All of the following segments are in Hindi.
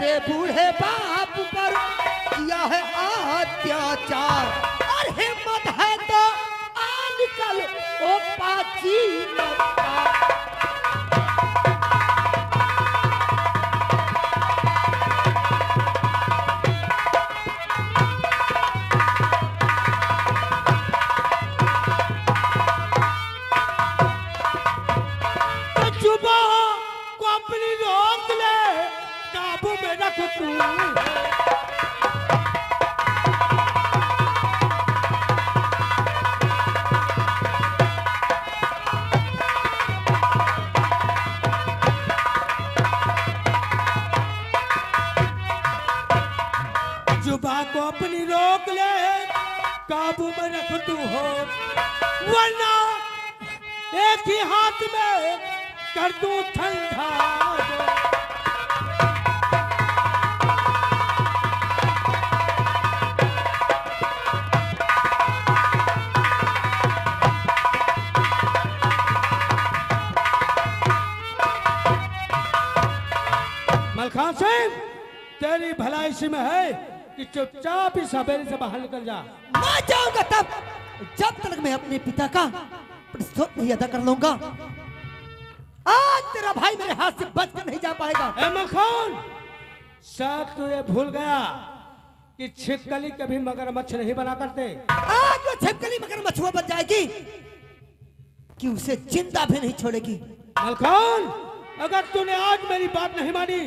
मेरे बूढ़े बाप पर किया है अत्याचार, और हिम्मत है तो आ निकल ओ पाची जुबा को अपनी रोक ले, काबू में रख तू हो, वरना एक ही हाथ में कर दूं ठंडा। मलखान सिंह, तेरी भलाई इसी में है कि चुपचाप इस हवेली से बाहर निकल जा। मैं जाऊंगा तब जब तक मैं अपने पिता का प्रतिशोध नहीं अदा कर लूंगा। आज तेरा भाई मेरे हाथ से बच कर नहीं जा पाएगा। मलखान, शायद तू ये भूल गया कि छिपकली कभी मगरमच्छ नहीं बना करते। आज वो छिपकली मगरमच्छ बन जाएगी कि उसे जिंदा भी नहीं छोड़ेगी। मलखान, अगर तूने आज मेरी बात नहीं मानी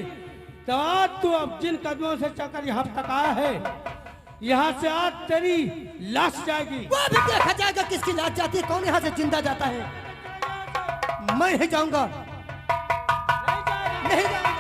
तो आज तू अब जिन कदमों से चलकर यहाँ तक आया है, यहाँ से आज तेरी लाश जाएगी। वो भी देखा जाएगा किसकी लाश जाती है, कौन यहाँ से जिंदा जाता है। मैं नहीं जाऊंगा, नहीं जाऊंगा।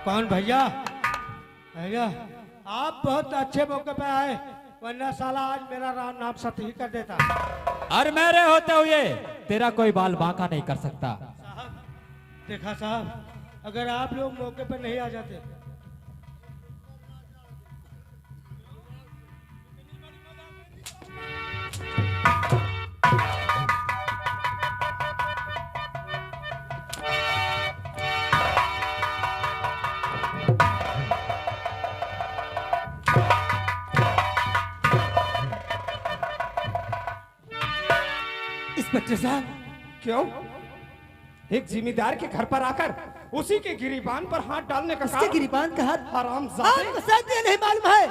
कौन भैया? भैया, आप बहुत अच्छे मौके पे आए, वरना साला आज मेरा नाम सत्य ही कर देता। और मेरे होते हुए तेरा कोई बाल बांका नहीं कर सकता। साहब, देखा साहब, अगर आप लोग मौके पर नहीं आ जाते। इंस्पेक्टर साहब, क्यों? एक जिम्मेदार के घर पर आकर उसी के गिरीबान पर हाथ डालने का उसके गिरीबान का हाथ हरामजादे। आपको शायद ये नहीं मालूम है,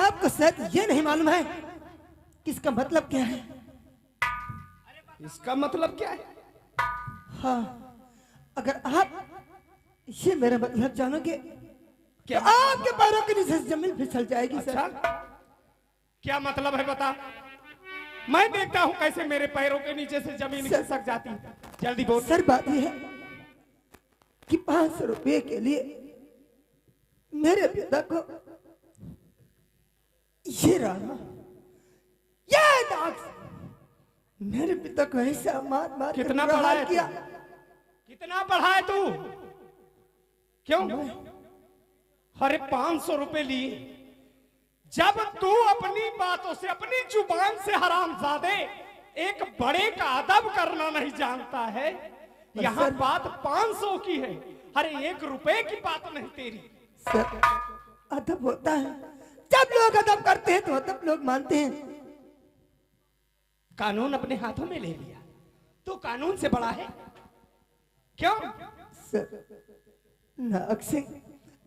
आपको शायद ये नहीं मालूम है कि इसका मतलब क्या है। इसका मतलब क्या है? हाँ, अगर आप ये मेरा मतलब जानोगे क्या? तो आपके पैरों के नीचे से जमीन फिसल जाएगी। अच्छा, सर, क्या मतलब है बता। मैं देखता हूँ कैसे मेरे पैरों के नीचे से जमीन खिसक जाती है। जल्दी बोल। सर, बात यह है कि 500 रुपए के लिए मेरे पिता को ये रहा, ये दाग मेरे पिता को ऐसा मार मार के कितना बुरा पढ़ा हाल है किया। कितना पढ़ा है तू? क्यों? अरे 500 रुपए लिए। जब तू अपनी बातों से, अपनी जुबान से हरामजादे एक बड़े का अदब करना नहीं जानता है। यहाँ बात 500 की है, अरे 1 रुपए की बात नहीं तेरी। सर, अदब होता है, जब लोग अदब करते हैं तो अदब लोग मानते हैं। कानून अपने हाथों में ले लिया तो कानून से बड़ा है क्यों? सर, नाग सिंह,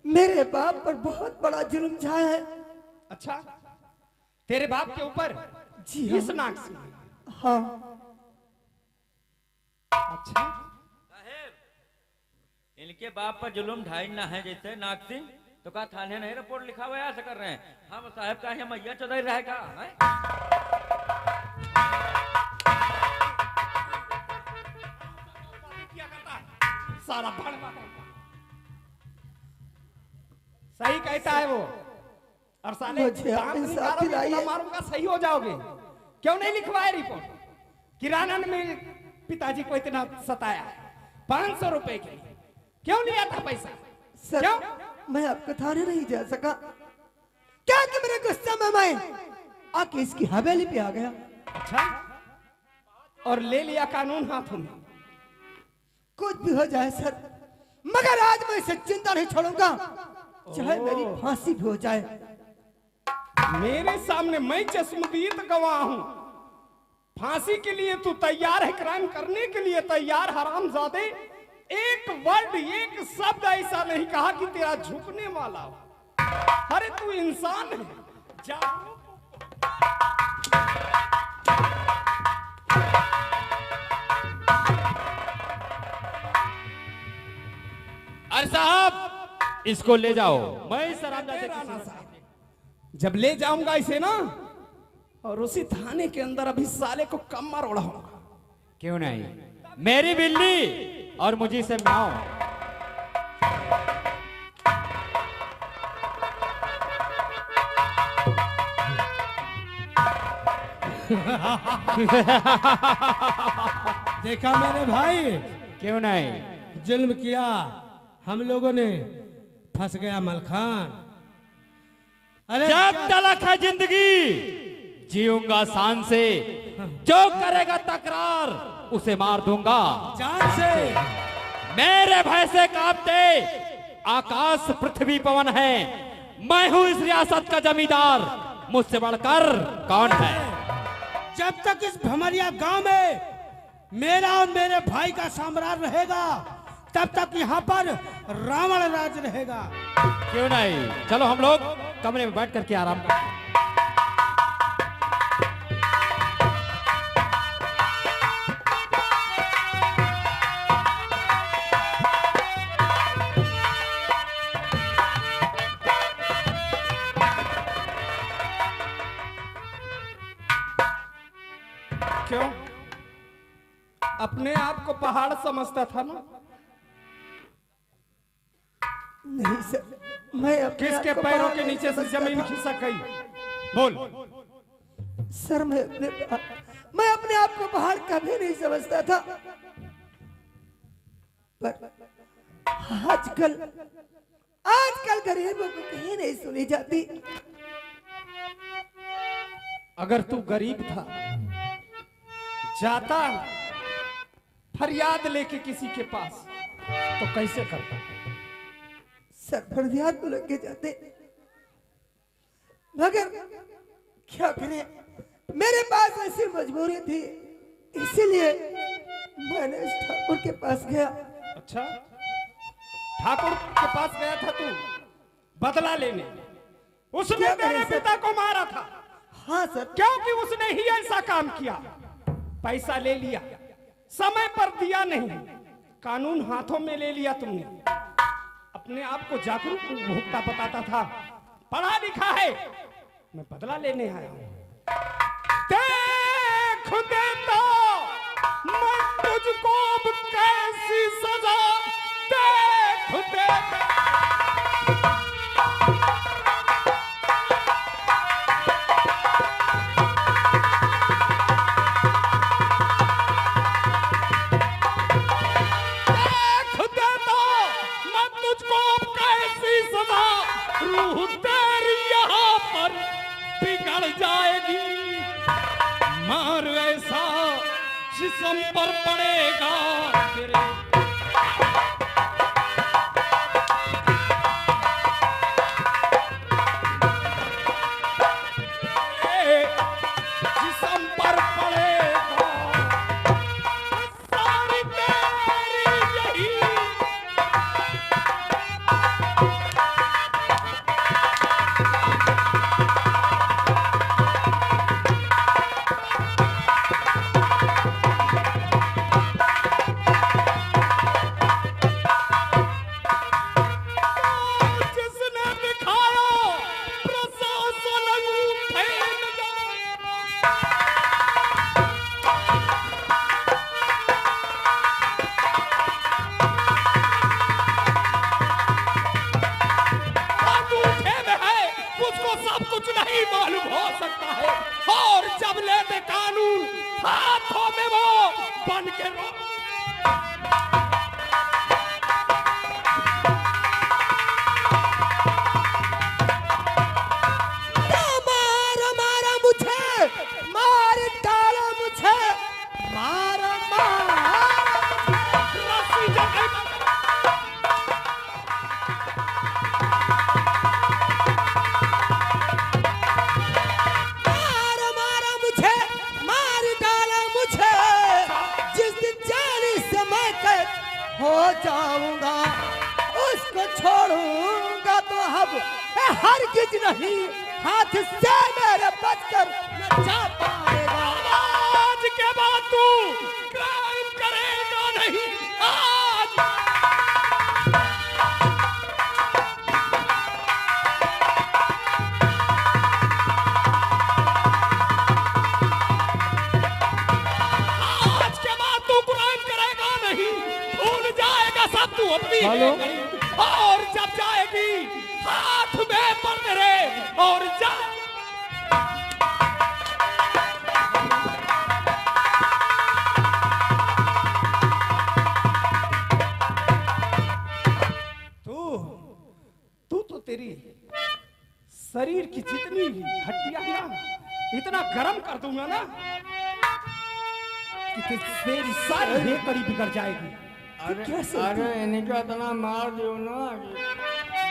मेरे बाप पर बहुत बड़ा जुल्म छाया है। अच्छा, तेरे बाप के ऊपर? जी हाँ। इस नाग सिंह? हाँ। अच्छा, इनके बाप पर जुल्म ढाईना है जैसे नाग सिंह, तो क्या थाने नहीं रिपोर्ट लिखा हुआ ऐसा कर रहे हैं? हम साहब का है मैया चौधरी रहेगा है? सारा भड़वा सही कहता है वो। और साले मुझे दांत अपनी निकालोगे, साथी लाई इतना है। मारूंगा सही हो जाओगे। क्यों नहीं लिखवाए रिपोर्ट? किराना ने मेरे पिताजी को इतना सताया 500 रुपए के लिए, क्यों लिया था पैसा? सर क्यों? मैं आपके थाने नहीं जा सका, क्या कि मेरे गुस्से में मैं आके इसकी हवेली पे आ गया। अच्छा, और ले लिया कानून हाथों में। कुछ भी हो जाए सर, मगर आज मैं इसे चिंता नहीं छोड़ूंगा, चाहे मेरी फांसी भी हो जाए। मेरे सामने मैं चश्मदीद गवाह हूं, फांसी के लिए तू तैयार है, क्राइम करने के लिए तैयार। हरामजादे, एक वर्ड, एक शब्द ऐसा नहीं कहा कि तेरा झुकने वाला हो। अरे तू इंसान है, जा। अरे साहब, इसको ले जाओ, मैं इस आरामदा से राणा साहब, जब ले जाऊंगा इसे ना, और उसी थाने के अंदर अभी साले को कमर उड़ाऊंगा। क्यों नहीं, मेरी बिल्ली और मुझे से म्याऊं। देखा मेरे भाई, क्यों नहीं, जुल्म किया हम लोगों ने, फंस गया मलखान। अरे जब तलक है जिंदगी जीऊंगा शान से, जो करेगा तकरार उसे मार दूंगा जान से। मेरे भय से कांपते आकाश पृथ्वी पवन है, मैं हूं इस रियासत का जमींदार, मुझसे बढ़कर कौन है। जब तक इस भमरिया गांव में मेरा और मेरे भाई का साम्राज्य रहेगा, तब तक यहाँ पर रावण राज रहेगा। क्यों नहीं, चलो हम लोग कमरे में बैठ करके आराम करें। क्यों? अपने आप को पहाड़ समझता था ना? नहीं सर, मैं अपने किसके आप को पैरों पहाड़ के नहीं नीचे से समझता जमीन था। खिसक गई? बोल। सर मैं अपने आप को पहाड़ कभी नहीं समझता था, पर आजकल आजकल गरीबों को कहीं नहीं सुनी जाती। अगर तू गरीब था, जाता फरियाद लेके किसी के पास, तो कैसे करता? सर फरियाद तो लगे जाते, मगर क्या करें, मेरे पास ऐसी मजबूरी थी, इसीलिए मैंने इस ठाकुर के पास गया। अच्छा, ठाकुर के पास गया था तू बदला लेने? उसने क्या तेरे करें सर? पिता को मारा था, हाँ सर, क्योंकि उसने ही ऐसा काम किया। पैसा ले लिया, समय पर दिया नहीं, कानून हाथों में ले लिया तुमने। अपने आप को जागरूक भुगता बताता था, पढ़ा लिखा है, मैं बदला लेने आया हूं। देख देता मैं तुझको अब कैसी सजा, देख देता। रूह तेरी यहाँ पर बिगड़ जाएगी, मार ऐसा जिस्म पर पड़ेगा तेरे। जिस्म पर पड़ेगा सारी तेरी यही। सब कुछ नहीं मालूम हो सकता है, और जब लेते कानून हाथों में वो बन के रो। मारो मारो मुझे, मार डालो मुझे, मारो मारो रस्सी जगह मारो मारो मुझे, मार डालो मुझे, जिस दिन जाने से मैं कैद हो जाऊंगा, उसको छोड़ूंगा तो अब हरगिज नहीं, हाथ से मेरे बचकर न जा पाएगा। आज के बाद तू क्राइम करेगा नहीं। आज आज के बाद तू क्राइम करेगा नहीं, भूल जाएगा सब तू अपनी। हेलो? और जब जाएगी हाथ में पड़ तेरे, और जा तू तो तेरी शरीर की जितनी हड्डियां हैं ना, इतना गरम कर दूंगा ना कि तेरी सारी हेकड़ी बिगड़ जाएगी। कैसे? अरे इन्हीं का इतना मार दियो ना कि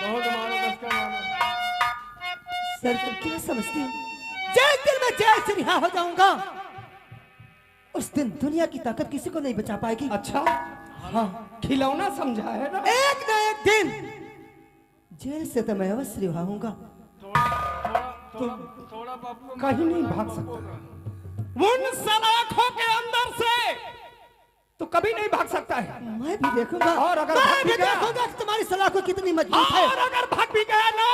बहुत मारो, बस का मारो। सर तुम क्या समझते हो? जिस दिन मैं जेल से रिहा हो जाऊंगा, उस दिन दुनिया की ताकत किसी को नहीं बचा पाएगी। अच्छा, हाँ, खिलौना समझा है ना। एक न एक दिन जेल से तो मैं अवश्य रिहा होऊंगा। थोड़ा बापू कहीं नहीं भाग सकता उन सलाखों के अंदर से, तो कभी नहीं भाग सकता है। मैं भी देखूंगा, और अगर मैं भाग भी भी गया? देखूंगा कि तुम्हारी सलाखों कितनी मजबूत है। और अगर भाग भी गया ना,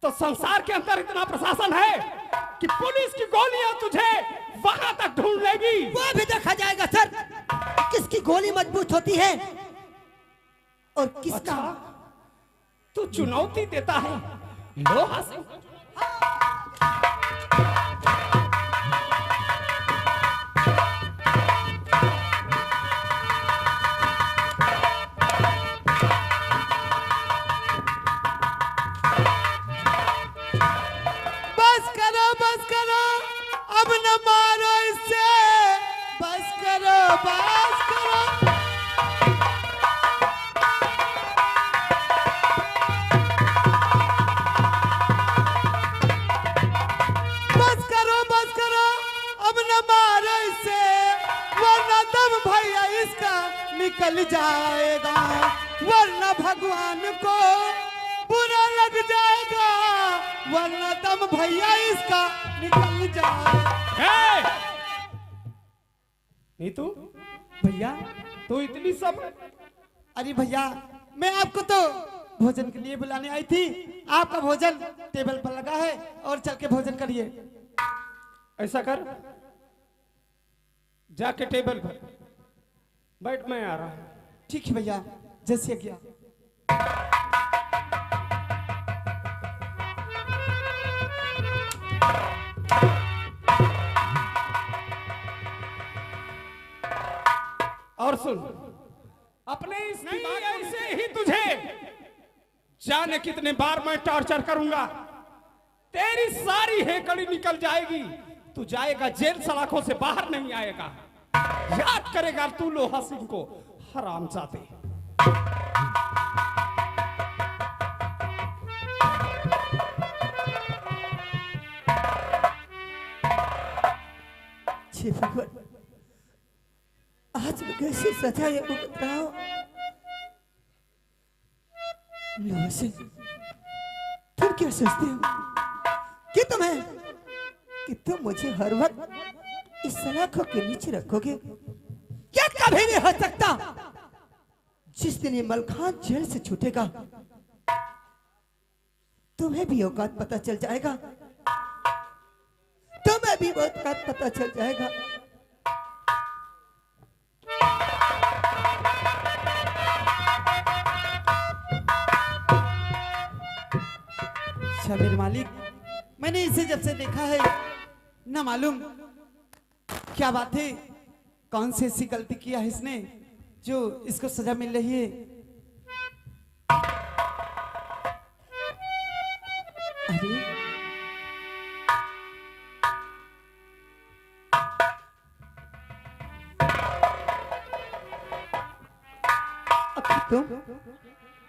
तो संसार के अंदर इतना प्रशासन है कि पुलिस की गोलियां तुझे वहां तक ढूंढ लेगी। वो भी देखा जाएगा सर, किसकी गोली मजबूत होती है और किसका। अच्छा, तू चुनौती देता है लोहा से। बस करो, अब न मारो इससे, बस करो, बस करो। बस करो, अब न मारो इससे, वरना दम भैया इसका निकल जाएगा, वरना भगवान को बुरा लग जाएगा, वरना दम भैया इसका निकल जाएगा। नीतू, भैया, तू इतनी सब अरे भैया, मैं आपको तो भोजन के लिए बुलाने आई थी। आपका भोजन टेबल पर लगा है, और चल के भोजन करिए। ऐसा कर, जाके टेबल पर बैठ, मैं आ रहा हूं। ठीक है भैया, जैसे किया। और सुन, अपने इस दिमाग ऐसे ही तुझे जाने कितने बार मैं टॉर्चर करूंगा, तेरी सारी हेकड़ी निकल जाएगी, तू जाएगा जेल, सलाखों से बाहर नहीं आएगा। याद करेगा तू लोहा सिंह को, हरामजादे। छे भगवान, आज मैं कैसे सजा ये बताओ। लोहा सिंह, तुम क्या सोचते हो कि तुम मुझे हर वक्त इस सलाखों के नीचे रखोगे? क्या कभी नहीं हो सकता। जिस दिन ये मलखान जेल से छूटेगा, तुम्हें भी औकात पता चल जाएगा, तुम्हें भी औकात पता चल जाएगा। अच्छा मेरे मालिक, मैंने इसे जब से देखा है ना मालूम क्या बात है, कौन सी ऐसी गलती किया है इसने जो इसको सजा मिल रही है। अरे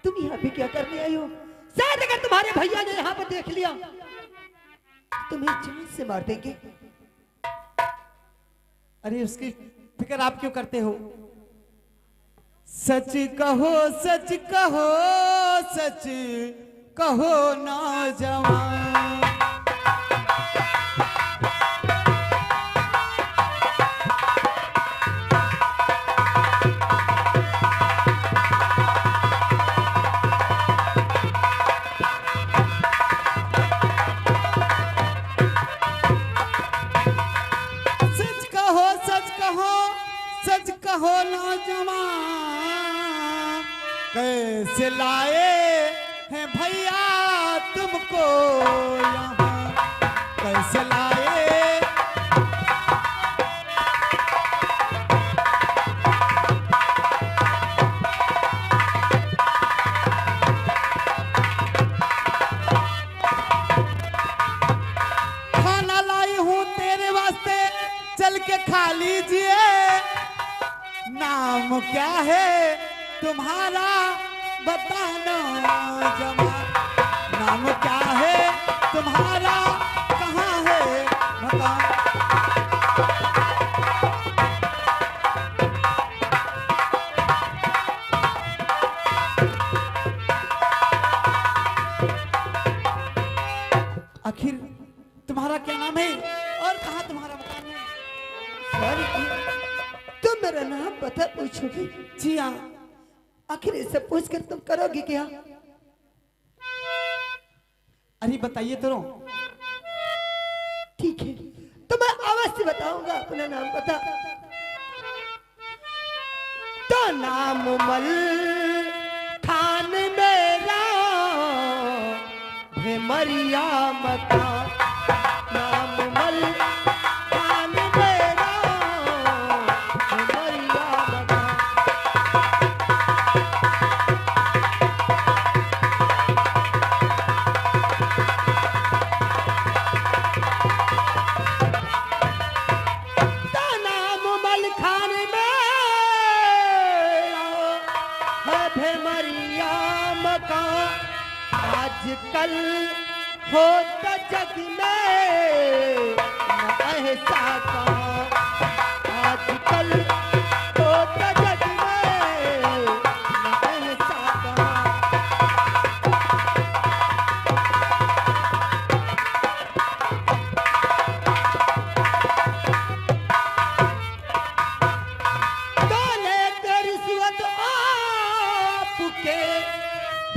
तुम यहाँ पे क्या करने आई हो? शायद अगर तुम्हारे भैया ने यहाँ पर देख लिया तुम्हें जान से मार देंगे। अरे उसकी फिक्र आप क्यों करते हो? सच कहो सच कहो सच कहो नौजवान, सच कहो नौजवान, कैसे लाए हैं भैया तुमको यहाँ, कैसे लाए? खाना लाई हूँ तेरे वास्ते, चल के खा लीजिए। नाम क्या है तुम्हारा बताना जवान, नाम क्या है तुम्हारा, कहाँ है मकान? आखिर तुम्हारा क्या नाम है और कहाँ तुम्हारा मकान है? तुम मेरा नाम पता पूछोगी? जी हाँ। आखिर इससे पूछ कर तुम करोगी क्या? अरे बताइए तो। ठीक है तो मैं अवश्य बताऊंगा अपना नाम पता। तो नाम मल खान मेरा भेमरिया मकान, नाम मल खान मेरा भेमरिया मकान। तो नाम मल खान मेरा है भेमरिया मकान। आजकल होता जग में न ऐसा कहाँ, आजकल होता जग में न ऐसा कहाँ। तोले कर रिश्वत आपके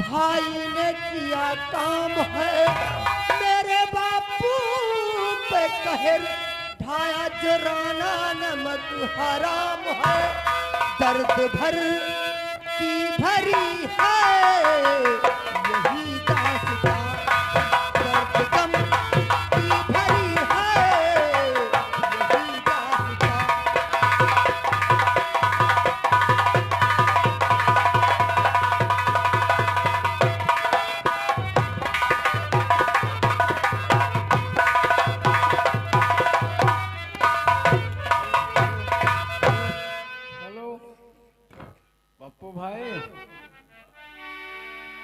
भाई ने किया काम है, मेरे बापू पे कहर ढाया जुराना नमक हराम है। दर्द भर की भरी है यही दास्तां, दर्द गम की भरी है यही दास्तां। हेलो पप्पू भाई।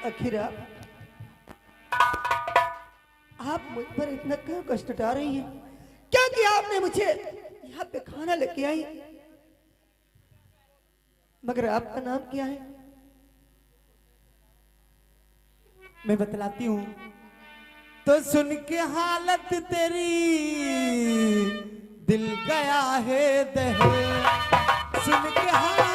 आखिर आप मुझ पर इतना क्यों कष्ट उठा रही हैं? क्या किया आपने मुझे? यहाँ पे खाना लेके आई, मगर आपका नाम क्या है? मैं बतलाती हूँ तो सुन के हालत तेरी दिल गया है दहल, सुन के हालत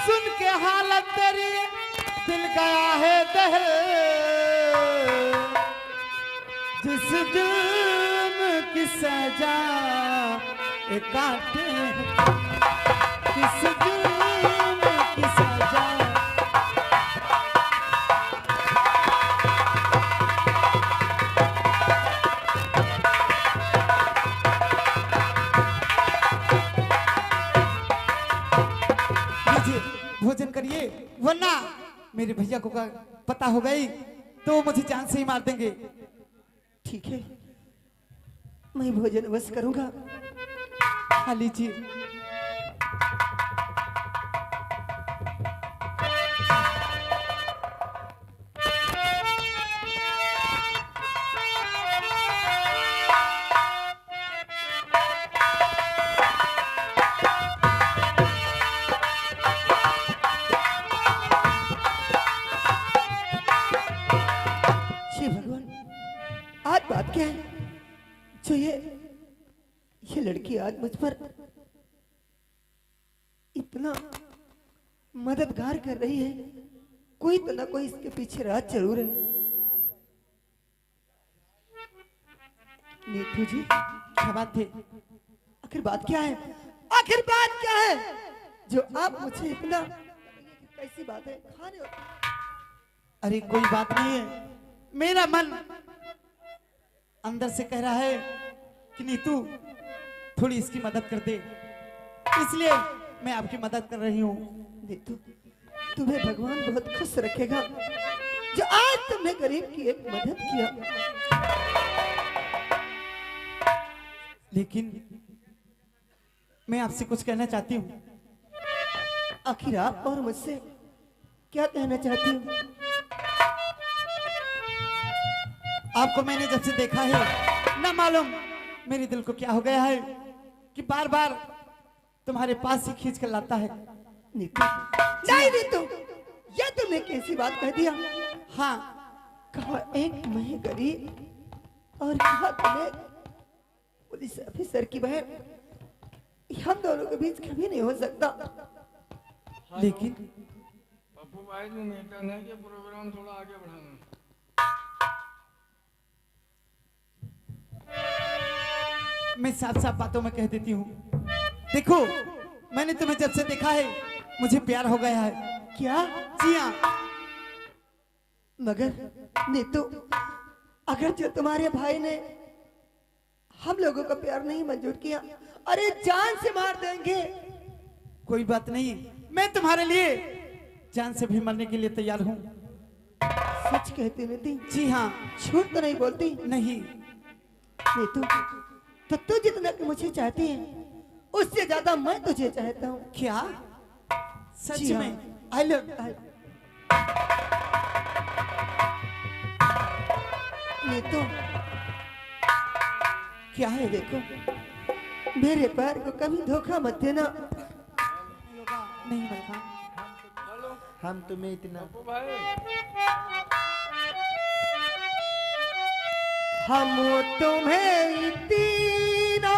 सुन के हालत तेरी दिल गया है दहल, जिस जुल्म की सजा काटे, किस जुल्म की सजा। लीजिए भोजन करिए, वरना मेरे भैया को पता हो गई तो मुझे जान से ही मार देंगे। ठीक है, मैं भोजन अवश्य करूंगा। खा लीजिए। हे भगवान, आज बात क्या है जो ये लड़की आज मुझ पर इतना मददगार कर रही है। कोई तो ना कोई इसके पीछे राज जरूर है। नीतू जी, क्या बात है? आखिर बात क्या है? आखिर बात क्या है जो आप मुझे इतना, कैसी बात है? खाने अरे कोई बात नहीं है, मेरा मन अंदर से कह रहा है कि नीतू थोड़ी इसकी मदद कर दे, इसलिए मैं आपकी मदद कर रही हूँ। नीतू, तुम्हें भगवान बहुत खुश रखेगा जो आज तुमने गरीब की एक मदद किया। लेकिन मैं आपसे कुछ कहना चाहती हूँ। आखिर आप और मुझसे क्या कहना चाहती हूँ? आपको मैंने जब से देखा है ना मालूम मेरे दिल को क्या हो गया है कि बार बार तुम्हारे पास ही खींच कर लाता है। नीतू, नहीं नीतू, ये तुमने कैसी बात कह दिया? हाँ, कहा एक मैं गरीब और कहा तुम्हें पुलिस ऑफिसर की बहन। हम दोनों के बीच कभी नहीं हो सकता। लेकिन पप्पू भाई ने मीटिंग है कि प्रोग्राम थोड़ा आगे बढ़ाना। मैं साफ साफ बातों में कह देती हूँ। देखो, मैंने तुम्हें जब से देखा है मुझे प्यार हो गया है। क्या? जी हाँ। मगर नीतू, अगर जो तुम्हारे भाई ने हम लोगों का प्यार नहीं मंजूर किया, अरे जान से मार देंगे। कोई बात नहीं, मैं तुम्हारे लिए जान से भी मरने के लिए तैयार हूँ। सच कहती नीति? जी हाँ। झूठ तो नहीं बोलती? नहीं। नीतू, तो तू जितना कि मुझे चाहती है उससे ज्यादा मैं तुझे चाहता हूँ। क्या? सच जी हाँ। में? I love. नीतू, क्या है? देखो, मेरे पैर को कभी धोखा मत देना। नहीं मलका, हम तुम्हें इतना, पप्पू भाई हम तुम्हें इतना